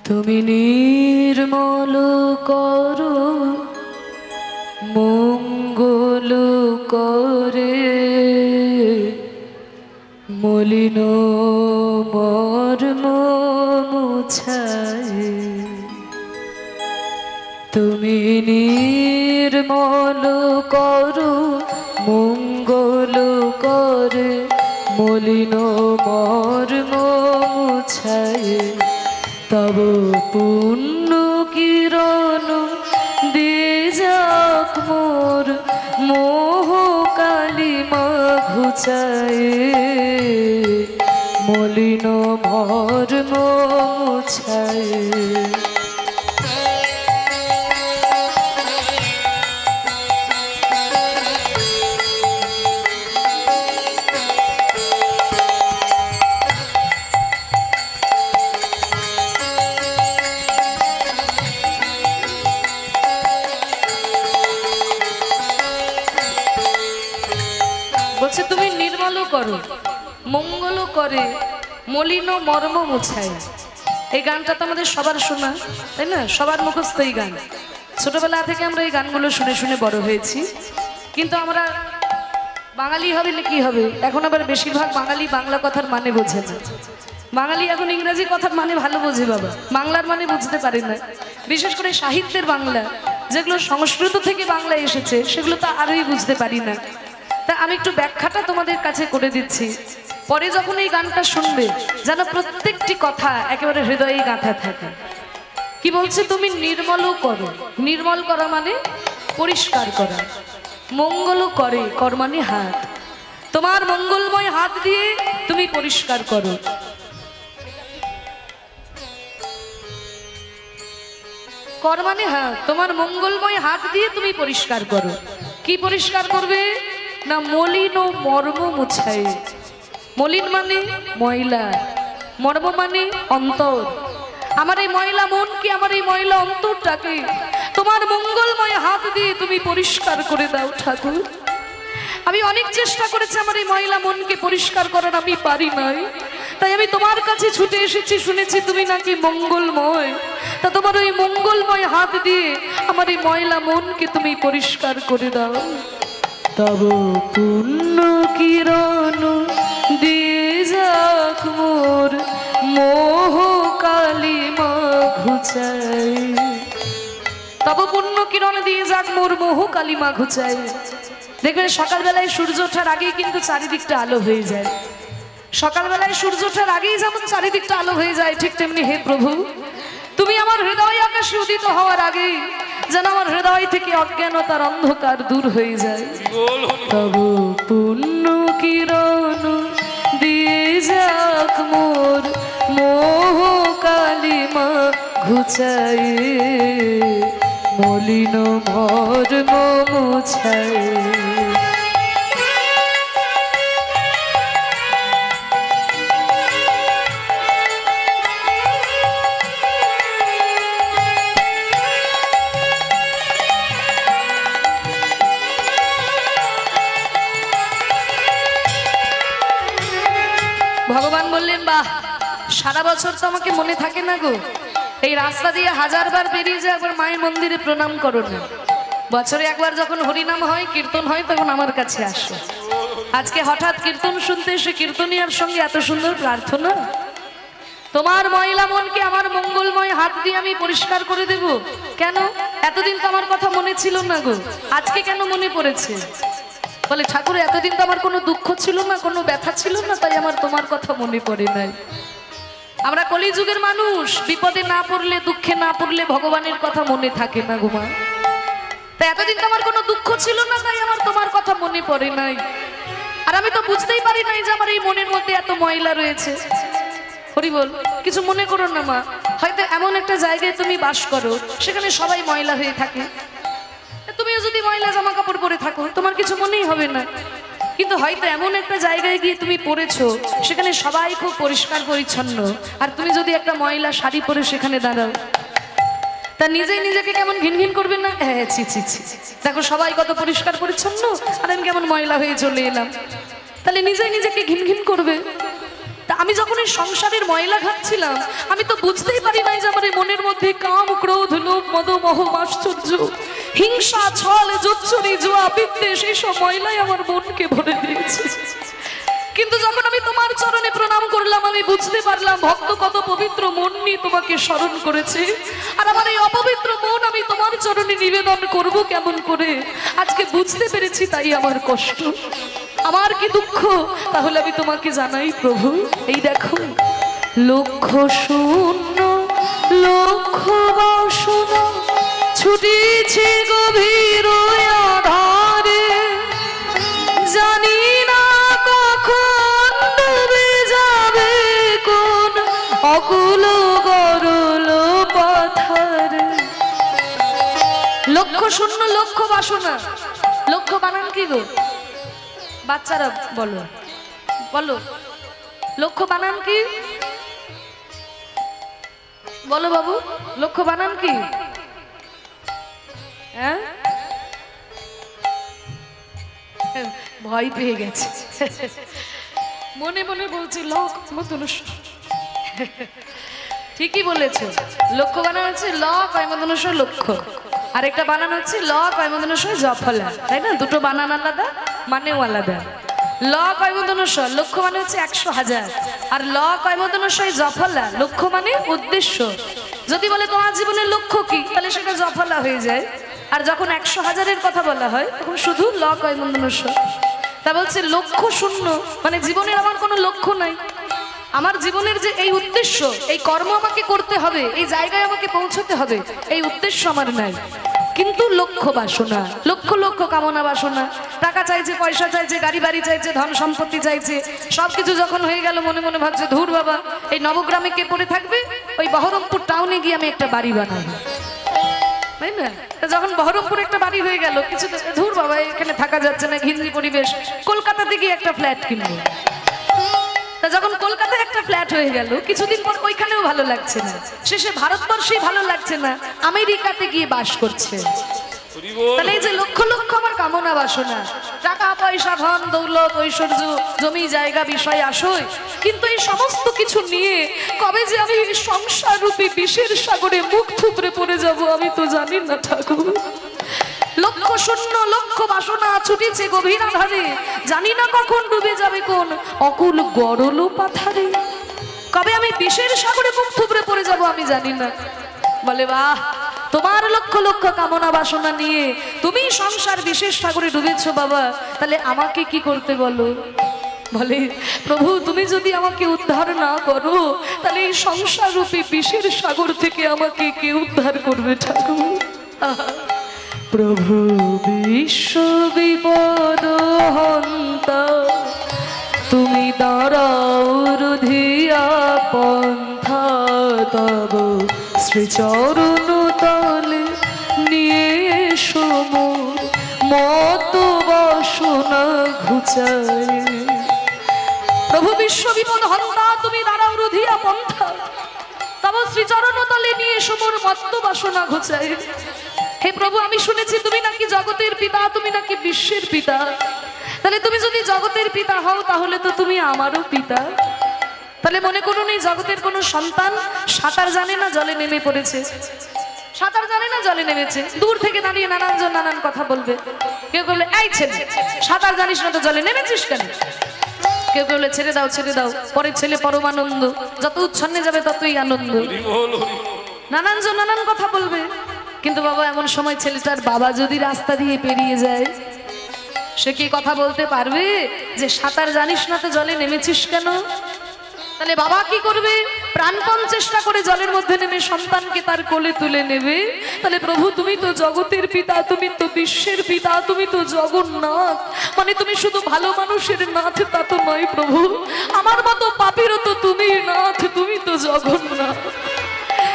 তুমি নির্মল করো মঙ্গল করে মলিন মর্ম মুছায়। তুমি নির্মল করো মঙ্গল করে মলিন মর্ম মুছায়। তব পুণ্য কিরণ দিয়ে যাক মোর মোহ কালিমা ঘুচায় মলিন মর্ম মুছায়। বলছে তুমি নির্মল করো মঙ্গল করে মলিন মর্ম মুছায়। এই গানটা তো আমাদের সবার শোনা, তাই না? সবার মুখস্থ এই গান। ছোটবেলা থেকে আমরা এই গানগুলো শুনে শুনে বড় হয়েছি। কিন্তু আমরা বাঙালি হবে না কি হবে, এখন আবার বেশিরভাগ বাঙালি বাংলা কথার মানে বোঝে না। বাঙালি এখন ইংরেজি কথার মানে ভালো বোঝে, বাবা বাংলার মানে বুঝতে পারে না। বিশেষ করে সাহিত্যের বাংলা, যেগুলো সংস্কৃত থেকে বাংলা এসেছে, সেগুলো তো আরোই বুঝতে পারি না। তা আমি একটু ব্যাখ্যাটা তোমাদের কাছে করে দিচ্ছি। পরে যখন এই গানটা শুনবে যেন প্রত্যেকটি কথা একেবারে হৃদয়ে গাঁথা থাকে। কি বলছে? তুমি নির্মল করো। নির্মল করা মানে পরিষ্কার করা। মঙ্গল করে, কর মানে হাত। তোমার মঙ্গলময় হাত দিয়ে তুমি পরিষ্কার করো। কর মানে হাত। তোমার মঙ্গলময় হাত দিয়ে তুমি পরিষ্কার করো। কি পরিষ্কার করবে না? মলিন ও মর্ম মুছায়। মলিন মানে ময়লা, মর্ম মানে অন্তর। আমার এই ময়লা মনকে, আমার এই ময়লা অন্তরটাকে তোমার মঙ্গলময় হাত দিয়ে তুমি পরিষ্কার করে দাও ঠাকুর। আমি অনেক চেষ্টা করেছি আমার এই ময়লা মনকে পরিষ্কার করার, আমি পারি নাই। তাই আমি তোমার কাছে ছুটে এসেছি, শুনেছি তুমি নাকি মঙ্গলময়। তা তোমার ওই মঙ্গলময় হাত দিয়ে আমার এই ময়লা মনকে তুমি পরিষ্কার করে দাও। তব পুণ্য কিরণ দিয়ে যাক মোর মোহ কালিমা ঘুচায়। তব পুণ্য কিরণ দিয়ে যাক মোর মোহ কালিমা ঘুচায়। দেখবেন সকালবেলায় সূর্য ওঠার আগেই কিন্তু চারিদিকটা আলো হয়ে যায়। সকালবেলায় সূর্য ওঠার আগেই যেমন চারিদিকটা আলো হয়ে যায়, ঠিক তেমনি হে প্রভু তুমি আমার হৃদয় আকাশে উদিত হওয়ার আগে যেন আমার হৃদয় থেকে অজ্ঞানতার অন্ধকার দূর হয়ে যায়। তব পুণ্য কিরণ দিয়ে যাক মোর মোহ কালিমা ঘুচায় মলিন মর্ম মুছায়। ভগবান বললেন, বাহ, সারা বছর তো আমাকে মনে থাকে না গো। এই রাস্তা দিয়ে হাজারবার বেরিয়ে যায়, একবার মায়ের মন্দিরে প্রণাম করো না। বছরে একবার যখন হরিনাম হয়, কীর্তন হয়, তখন আমার কাছে আসো। আজকে হঠাৎ কীর্তন শুনতে এসে কীর্তনিয়ার সঙ্গে এত সুন্দর প্রার্থনা। তোমার ময়লা মনকে আমার মঙ্গলময় হাত দিয়ে আমি পরিষ্কার করে দেব। কেন? এতদিন তো আমার কথা মনে ছিল না গো, আজকে কেন মনে পড়েছে? বলে ঠাকুর এতদিন তো আমার কোনো দুঃখ ছিল না, কোনো ব্যথা ছিল না, তাই আমার তোমার কথা মনে পড়ে নাই। আমরা কলিযুগের মানুষ, বিপদে না পড়লে, দুঃখে না পড়লে ভগবানের কথা মনে থাকে না গো মা। তাই এতদিন তো আমার কোনো দুঃখ ছিল না, তাই আমার তোমার কথা মনে পড়ে নাই। আর আমি তো বুঝতেই পারি নাই যে আমার এই মনের মধ্যে এত ময়লা রয়েছে। হরি বল, কিছু মনে করো না মা। হয়তো এমন একটা জায়গায় তুমি বাস করো, সেখানে সবাই ময়লা হয়ে থাকে। তুমিও যদি ময়লা জামা কাপড় পরে থাকো, তোমার কিছু মনেই হবে না। কিন্তু হয়তো এমন একটা জায়গায় গিয়ে তুমি পড়েছো, সেখানে সবাই খুব পরিষ্কার পরিচ্ছন্ন, আর তুমি যদি একটা ময়লা শাড়ি পরে সেখানে দাঁড়াও, তা নিজেই নিজেকে কেমন ঘিন ঘিন করবে না? হ্যাঁ, ছি ছি ছি, দেখো সবাই কত পরিষ্কার পরিচ্ছন্ন, আর আমি কেমন ময়লা হয়ে চলে এলাম। তাহলে নিজেই নিজেকে ঘিন ঘিন করবে। তা আমি যখন এই সংসারের ময়লা ঘাটছিলাম, আমি তো বুঝতেই পারি নাই যে আমার এই মনের মধ্যে কাম, ক্রোধ, লোভ, মদ, মোহ, আশ্চর্য, হিংসা, ছল, জোচ্চুরি, জুয়া, বিদ্বেষ, এইসব ময়লাই আমার মনকে ভরে দিয়েছে। কিন্তু যখন আমি তোমার চরণে প্রণাম করলাম, আমি বুঝতে পারলাম ভক্ত কত পবিত্র মন নিয়ে তোমাকে স্মরণ করেছে। আর আমার এই অপবিত্র মন আমি তোমার চরণে নিবেদন করব কেমন করে, আজকে বুঝতে পেরেছি। তাই আমার কষ্ট, আমার কি দুঃখ, তাহলে আমি তোমাকে জানাই প্রভু। এই দেখো, লক্ষ শূন্য লক্ষ বাসনা ছুটিছে গভীর আধারে, জানি না কখন ডুবে যাবে কোন অকুল গরল পাথারে। লক্ষ শূন্য লক্ষ বাসনা, লক্ষ বানান কি গো বাচ্চারা? বলো বলো, লক্ষ বানান কি? বলো বাবু, লক্ষ বানান কি? হ্যাঁ, ভয় পেয়ে গেছে, মনে মনে বলছি লক্ষ। ঠিকই বলেছো, লক্ষ্য বানানো হচ্ছে ল কয়মদনস্ব লক্ষ্য, আরেকটা বানানো হচ্ছে ল কয়মদনস্ব জফলা, তাই না? দুটো বানান আলাদা, মানেও আলাদা। ল কয়মদনস্ব লক্ষ্য মানে হচ্ছে 100,000, আর ল কয়মদনস্ব জফলা লক্ষ্য মানে উদ্দেশ্য। যদি বলে তোমার জীবনের লক্ষ্য কি, তাহলে সেটা জফলা হয়ে যায়। আর যখন 100,000-এর কথা বলা হয় তখন শুধু ল কয়মদনস্ব। তা বলছে লক্ষ্য শূন্য, মানে জীবনের আমার কোনো লক্ষ্য নাই। আমার জীবনের যে এই উদ্দেশ্য, এই কর্ম আমাকে করতে হবে, এই জায়গায় আমাকে পৌঁছতে হবে, এই উদ্দেশ্য আমার নাই। কিন্তু লক্ষ্য বাসনা, লক্ষ লক্ষ কামনা বাসনা, টাকা চাইছে, পয়সা চাইছে, গাড়ি বাড়ি চাইছে, ধন সম্পত্তি চাইছে, সবকিছু যখন হয়ে গেল মনে মনে ভাবছে ধুর বাবা, এই নবগ্রামে কে পড়ে থাকবে, ওই বহরমপুর টাউনে গিয়ে আমি একটা বাড়ি বানাবো, তাই না? যখন বহরমপুর একটা বাড়ি হয়ে গেল, কিছু ধুর বাবা এখানে থাকা যাচ্ছে না, ঘিঞ্জি পরিবেশ, কলকাতাতে গিয়ে একটা ফ্ল্যাট কিনবো। তা যখন কলকাতায় একটা ফ্ল্যাট হয়ে গেল, কিছুদিন পর ওইখানেও ভালো লাগছে না, শেষে ভারতবর্ষেই ভালো লাগছে না, আমেরিকাতে গিয়ে বাস করছে। তাহলে এই যে লক্ষ লক্ষ আমার কামনা বাসনা, টাকা পয়সা, ধন দৌলত, ঐশ্বর্য, জমি জায়গা, বিষয় আশয়, কিন্তু এই সমস্ত কিছু নিয়ে কবে যে আমি সংসার রূপী বিষের সাগরে মুখ থুবড়ে পড়ে যাব আমি তো জানি না ঠাকুর। লক্ষ শূন্য লক্ষ বাসনা ছুটিছে গভীর আধারে, জানি না কখন ডুবে যাবে কোন অকুল গরল পাথারে। কবে আমি বিষের সাগরে মুখ থুবড়ে পড়ে যাব আমি জানি না। বলে বাহ, তোমার লক্ষ লক্ষ কামনা বাসনা নিয়ে তুমি সংসার বিশেষ সাগরে ডুবেছো বাবা, তাহলে আমাকে কি করতে বলো? বলে প্রভু, তুমি যদি আমাকে উদ্ধার না করো, তাহলে এই সংসার রূপী বিষের সাগর থেকে আমাকে কে উদ্ধার করবে ঠাকুর? প্রভু বিশ্ব বিপদ হন্তা, তুমি দাঁড়াও রুধিয়া পন্থা, তব শ্রীচরণ তলে নিয়ে এসো মোর মত বাসনা ঘুচায়। প্রভু বিশ্ব বিপদ হন্তা, তুমি দাঁড়াও রুধিয়া পন্থা, তব শ্রীচরণ তলে নিয়ে এসো মোর মত বাসনা ঘুচায়। হে প্রভু, আমি শুনেছি তুমি নাকি জগতের পিতা, তুমি নাকি বিশ্বের পিতা। তাহলে তুমি যদি জগতের পিতা হও, তাহলে তো তুমি আমারও পিতা। তাহলে মনে করুন এই জগতের কোনো সন্তান সাঁতার জানে না, জলে নেমে পড়েছে, সাঁতার জানে না, জলে নেমেছে, দূর থেকে দাঁড়িয়ে নানানজন নানান কথা বলবে। কেউ বলবে এই ছেলে সাঁতার জানিস না তো জলে নেমেছিস কেন? কেউ বললে ছেড়ে দাও ছেড়ে দাও, পরের ছেলে পরমানন্দ, যত উচ্ছন্নে যাবে ততই আনন্দ। নানানজন নানান কথা বলবে। কিন্তু বাবা, এমন সময় ছেলেটার বাবা যদি রাস্তা দিয়ে পেরিয়ে যায়, সে কি কথা বলতে পারবে যে সাঁতার জানিস না তো জলে নেমেছিস কেন? তাহলে বাবা কি করবে? প্রাণপণ চেষ্টা করে জলের মধ্যে নেমে সন্তানকে তার কোলে তুলে নেবে। তাহলে প্রভু, তুমি তো জগতের পিতা, তুমি তো বিশ্বের পিতা, তুমি তো জগন্নাথ, মানে তুমি শুধু ভালো মানুষের নাথ তা তো নয় প্রভু, আমার মতো পাপীরও তো তুমি নাথ, তুমি তো জগন্নাথ।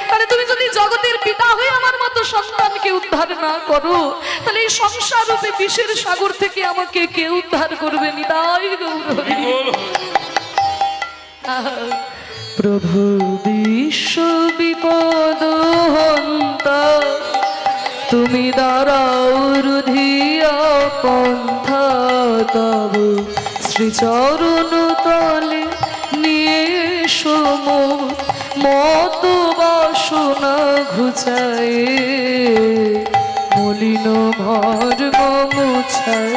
তাহলে তুমি যদি জগতের পিতা হয়ে আমার মতো সন্তানকে উদ্ধার না করো, তাহলে এই সংসার রূপে বিষের সাগর থেকে আমাকে কে উদ্ধার করবে? নিতাই গৌর। প্রভু বিশ্ব বিপদ হন্তা, তুমি দাঁড়াও রুধিয়া পন্থা, তব শ্রীচরণ তলে নিয়ে মত বাসনা ঘুচায় মলিন মর্ম মুছায়।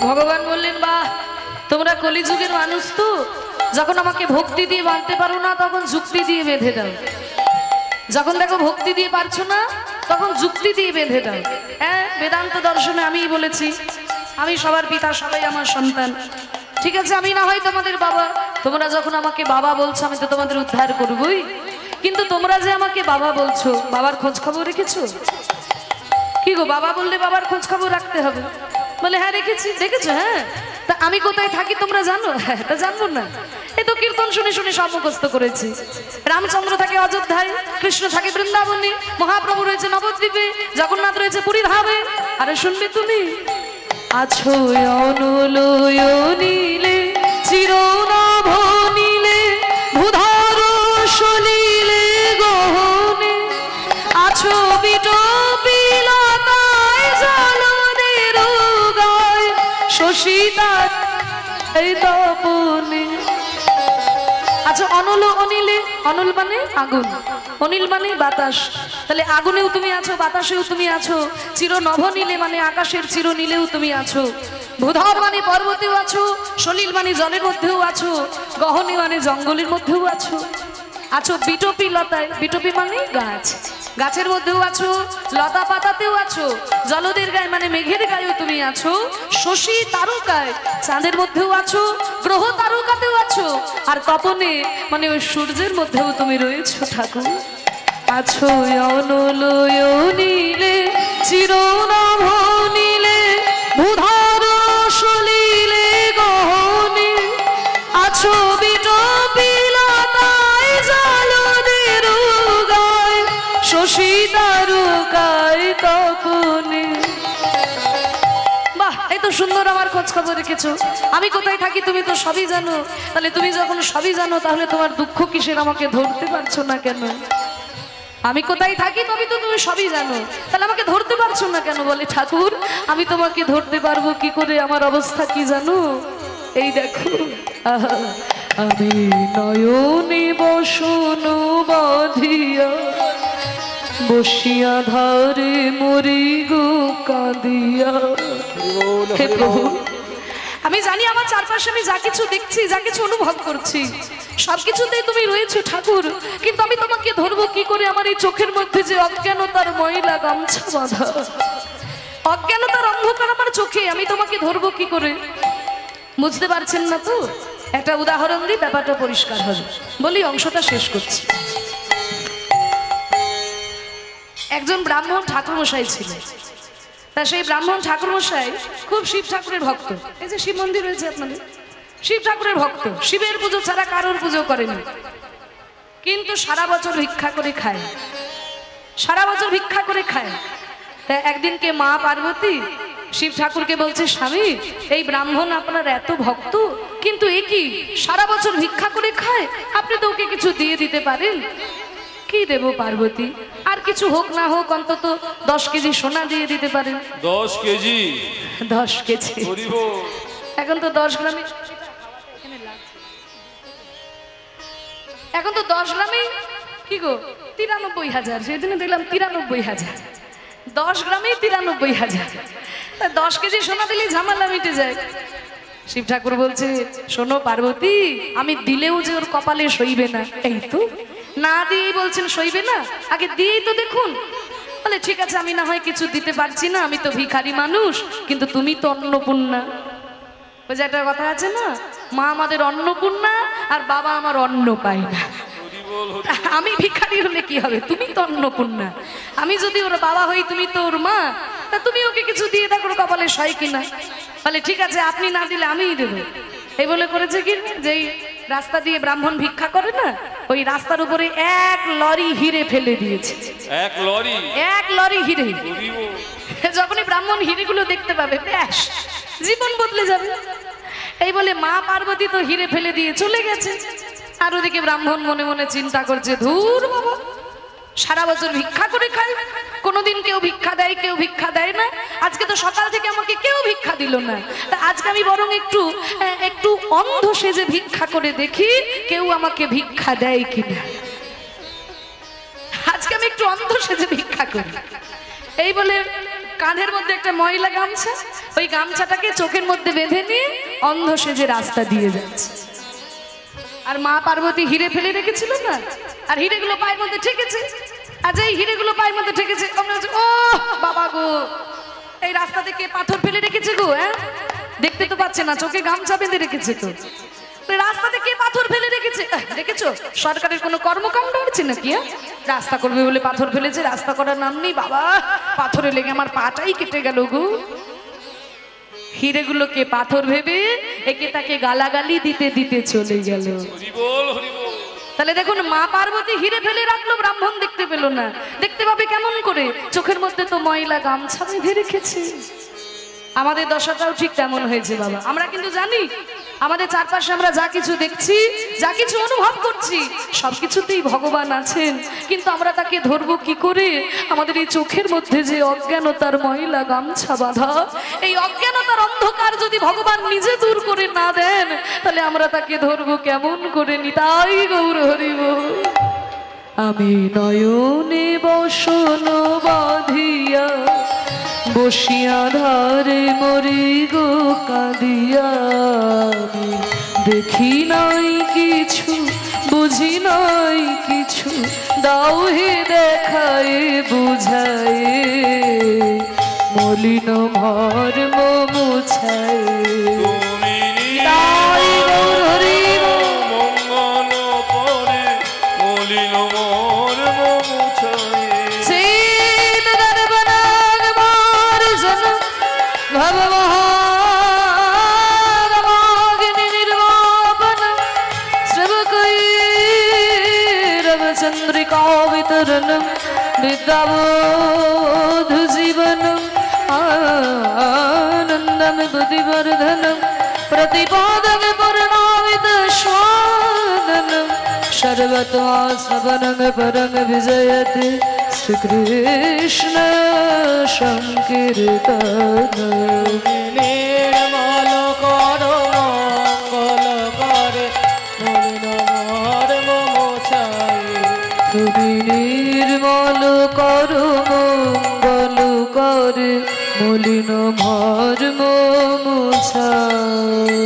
ভগবান বললেন, বাহ, তোমরা কলিযুগের মানুষ তো, যখন আমাকে ভক্তি দিয়ে বাঁধতে পারো না তখন যুক্তি দিয়ে বেঁধে দাও, যখন দেখো ভক্তি দিয়ে পারছো না তখন যুক্তি দিয়ে বেঁধে দাও। হ্যাঁ, বেদান্ত দর্শনে আমিই বলেছি আমি সবার পিতা, সবাই আমার সন্তান। ঠিক আছে, আমি না হয় তোমাদের বাবা, তোমরা যখন আমাকে বাবা বলছো আমি তো তোমাদের উদ্ধার করবই, কিন্তু তোমরা যে আমাকে বাবা বলছো, বাবার খোঁজ খবর রেখেছো? কি গো, বাবা বললে বাবার খোঁজ খবর রাখতে হবে। বলে হ্যাঁ রেখেছি। দেখেছো? হ্যাঁ। তা আমি কোথায় থাকি তোমরা জানো? হ্যাঁ, তা জানবো না? এই তো কীর্তন শুনে শুনে সব মুখস্থ করেছি। রামচন্দ্র থাকে অযোধ্যায়, কৃষ্ণ থাকে বৃন্দাবনে, মহাপ্রভু রয়েছে নবদ্বীপে, জগন্নাথ রয়েছে পুরী ধামে। আরে শুনবে তুমি? আছো অনলয়নীলে চিরনভ নীলে ভূধর সলিলে গহনে আছো বিটপিলতায় জলদের গায় শশীতার তপনে। আচ্ছা, অনল অনিলে, অনল মানে আগুন, অনিল মানে বাতাস। তাহলে আগুনেও তুমি আছো, বাতাসেও তুমি আছো। চির নভনীলে মানে আকাশের চির নীলেও তুমি আছো। ভূধর মানে পর্বতেও আছো, সলিল মানে জলের মধ্যেও আছো, গহনে মানে জঙ্গলের মধ্যেও আছো। আছো বিটপি লতায়, বিটপি মানে গাছ, গাছের মধ্যেও আছো, লতা পাতাতেও আছো, জলদের গায়ে মানে মেঘের গায়েও তুমি আছো, শশী তারকায় চাঁদের মধ্যেও আছো, গ্রহ তারকাতেও আছো, আর তপনে মানে ওই সূর্যের মধ্যেও তুমি রয়েছো ঠাকুর। আছো অনলয়নীলে চিরনভ নীলে ভূধর সলিলে গহনে আছো বিটপিলতায় জলদের গায় শশী তারকায় তপনে। বাহ, এই তো সুন্দর আমার খোঁজ খবর রেখেছো। আমি কোথায় থাকি তুমি তো সবই জানো। তাহলে তুমি যখন সবই জানো তাহলে তোমার দুঃখ কিসের, আমাকে ধরতে পারছো না কেন? আমি কোথায় থাকি তবে তো তুমি সবই জানো, তাহলে আমাকে ধরতে পারছো না কেন? বলে ঠাকুর, আমি তোমাকে ধরতে পারবো কি করে? আমার অবস্থা কি জানো? এই দেখো, আমি নয়নে বসন বাঁধিয়া বসিয়া ধারে মরি গো কাঁদিয়া। হে প্রভু, আমি জানি আমার চারপাশে আমি যা কিছু দেখছি, যা কিছু অনুভব করছি, সবকিছুতেই তুমি রয়েছো ঠাকুর, কিন্তু আমি তোমাকে ধরবো কি করে? আমার এই চোখের মধ্যে যে অজ্ঞানতার ময়লা গামছা বাঁধা, অজ্ঞানতার অন্ধকার আমার চোখে, আমি তোমাকে ধরবো কি করে? বুঝতে পারছেন না তো? একটা উদাহরণ দিই, ব্যাপারটা পরিষ্কার হবে। বলি, অংশটা শেষ করছি। একজন ব্রাহ্মণ ঠাকুরমশাই ছিলেন। তা সেই ব্রাহ্মণ ঠাকুরমশাই খুব শিব ঠাকুরের ভক্ত। এই যে শিব মন্দির রয়েছে আপনাদের, শিব ঠাকুরের ভক্ত, শিবের পুজো ছাড়া কারোর পুজো করেনি, কিন্তু সারা বছর ভিক্ষা করে খায়, সারা বছর ভিক্ষা করে খায়। তা একদিনকে মা পার্বতী শিব ঠাকুরকে বলছে, স্বামী, এই ব্রাহ্মণ আপনার এত ভক্ত, কিন্তু এ কি সারা বছর ভিক্ষা করে খায়, আপনি তো ওকে কিছু দিয়ে দিতে পারেন। কি দেব পার্বতী? আর কিছু হোক না হোক অন্তত 10 কেজি সোনা দিয়ে দিতে পারেন। 10 কেজি? 10 কেজি, এখন তো 10 গ্রামে, এখন তো 10 গ্রামে কি গো 93,000, সেদিনে দেখলাম 93,000, 10 গ্রামে 93,000। 10 কেজি সোনা দিলে ঝামেলা মিটে যায়। শিব ঠাকুর বলছে, শোনো পার্বতী, আমি দিলেও যে ওর কপালে সইবে না। এই তো না দিয়েই বলছেন সইবে না, আগে দিয়েই তো দেখুন। বলে ঠিক আছে, আমি না হয় কিছু দিতে পারছি না, আমি তো ভিখারি মানুষ, কিন্তু তুমি তো অন্নপূর্ণা। ওই যে একটা কথা আছে না, মা আমাদের অন্নপূর্ণা আর বাবা আমার অন্ন পায় না। আমি ভিখারি হলে কি হবে? তুমি তো অন্নপূর্ণা। আমি যদি ওর বাবা হই, তুমি তো ওর মা, তা তুমি ওকে কিছু দিয়ে দেখো কপালে সয় কিনা। বলে ঠিক আছে, আপনি না দিলে আমিই দেবো। এই বলে করেছে কি, যেই রাস্তা দিয়ে ব্রাহ্মণ ভিক্ষা করে না, ওই রাস্তার উপরে 1 লরি হিরে ফেলে দিয়েছে। 1 লরি? 1 লরি হিরে। যখনই ব্রাহ্মণ হিরেগুলো দেখতে পাবে, ব্যাস জীবন বদলে যাবে। এই বলে মা পার্বতী তো হিরে ফেলে দিয়ে চলে গেছে। আর ওদিকে ব্রাহ্মণ মনে মনে চিন্তা করছে, ধুর বাবা, সারা বছর ভিক্ষা করে খাই, কোনোদিন কেউ ভিক্ষা দেয়, কেউ ভিক্ষা দেয় না। আজকে তো সকাল থেকে আমাকে কেউ ভিক্ষা দিল না, তা আজকে আমি বরং একটু অন্ধ সেজে ভিক্ষা করে দেখি কেউ আমাকে ভিক্ষা দেয় কিনা। আজকে আমি একটু অন্ধ সেজে ভিক্ষা করি। এই বলে কাঁধের মধ্যে একটা ময়লা গামছা, ওই গামছাটাকে চোখের মধ্যে বেঁধে নিয়ে অন্ধ সেজে রাস্তা দিয়ে যাচ্ছে। আর মা পার্বতী হিরে ফেলে রেখেছিল না, আর হিরেগুলো পায়ের মধ্যে ঠেকেছে। আর এই হিরেগুলো পায়ের মধ্যে ঠেকেছে, ও বাবা গো, এই রাস্তা থেকে পাথর ফেলে রেখেছে গো। হ্যাঁ, দেখতে তো পাচ্ছে না, চোখে গামছা বেঁধে রেখেছে। তো রাস্তাতে কে পাথর ফেলে রেখেছে? দেখেছো সরকারের কোনো কর্মকাণ্ড হচ্ছে নাকি? রাস্তা করবে বলে পাথর ফেলেছে, রাস্তা করার নাম নেই। বাবা, পাথরে লেগে আমার পাটাই কেটে গেল গো। হিরেগুলোকে পাথর ভেবে একে তাকে গালাগালি দিতে দিতে চলে গেল। তাহলে দেখুন, মা পার্বতী হিরে ফেলে রাখলো, ব্রাহ্মণ দেখতে পেল না। দেখতে পাবে কেমন করে? চোখের মধ্যে তো ময়লা গামছা বেঁধে রেখেছে। আমাদের দশাটাও ঠিক তেমন হয়েছে বাবা। আমরা কিন্তু জানি আমাদের চারপাশে আমরা যা কিছু দেখছি, যা কিছু অনুভব করছি, সবকিছুতেই ভগবান আছেন, কিন্তু আমরা তাকে ধরবো কি করে? আমাদের এই চোখের মধ্যে যে অজ্ঞানতার ময়লা গামছা বাঁধা, এই অজ্ঞানতার অন্ধকার যদি ভগবান নিজে দূর করে না দেন, তাহলে আমরা তাকে ধরবো কেমন করে? নিতাই গৌর হরি বল। আমি নয়নে বসন বাঁধিয়া বসিয়া ধারে মরি গো কাঁদিয়া, দেখি নাই কিছু, বুঝি নাই কিছু, দাও হে দেখায় বুঝায়, মলিন মর্ম মুছায়। चंद्रिका वितरणम विद्याबोध जीवनम आनंदम बुद्धिवर्धनम प्रतिपादन पूर्णावित स्वादनम सर्वत्वा सबरंग परंग विजयते श्री कृष्ण संकीर्तन। निर्मल करो मंगल करे তুমি নির্মল করো মঙ্গল করে মলিন মর্ম মুছায়।